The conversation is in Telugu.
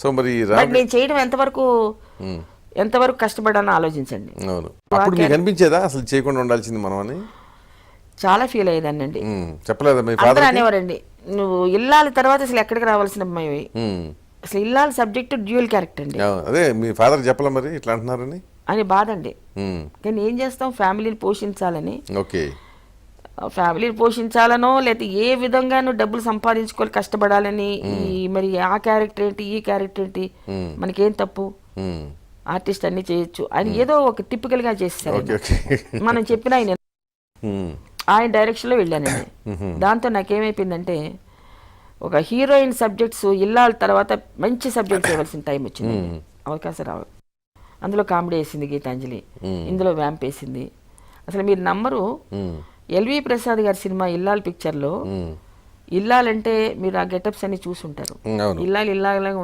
సో మరి బట్ నేను చేయడం ఎంతవరకు కష్టపడానో ఆలోచించండి. అవును, అప్పుడు మీకు అనిపించేదా అసలు చేయకుండా ఉండాల్సింది మనం అని? చాలా ఫీల్ అయ్యేదాన్నండి. చెప్పలేదా మీ అందరూ ఫాదర్? అనేవారండి, నువ్వు ఇల్లాల తర్వాత అసలు ఎక్కడికి రావాల్సిన అమ్మాయి, అసలు ఇల్లాల సబ్జెక్ట్ డ్యూయల్ క్యారెక్టర్ అండి. అదే మీ ఫాదర్ చెప్పలే మరి ఇట్లా అంటున్నారని? అని బాధ అండి. కానీ ఏం చేస్తాం, ఫ్యామిలీని పోషించాలని. ఓకే, ఫ్యామిలీని పోషించాలనో లేకపోతే ఏ విధంగానూ డబ్బులు సంపాదించుకోవాలి కష్టపడాలని, మరి ఆ క్యారెక్టర్ ఏంటి ఈ క్యారెక్టర్ ఏంటి, మనకేం తప్పు, ఆర్టిస్ట్ అన్ని చేయొచ్చు అని ఏదో ఒక టిపికల్ గా చేస్తారు. మనం చెప్పిన ఆయన డైరెక్షన్ లో వెళ్ళానండి. దాంతో నాకేమైపోయిందంటే, ఒక హీరోయిన్ సబ్జెక్ట్స్ ఇల్లాల తర్వాత మంచి సబ్జెక్ట్ చేయవలసిన టైం వచ్చింది. అవకాశం రావు. అందులో కామెడీ వేసింది గీతాంజలి, ఇందులో వ్యాంప్ వేసింది. అసలు మీరు నమ్మరు, ఎల్వి ప్రసాద్ గారి సినిమా ఇల్లాల్ పిక్చర్లో ఇల్లాలంటే మీరు ఆ గెటప్స్ అన్ని చూసుంటారు. ఇల్లాలు ఇల్లాగా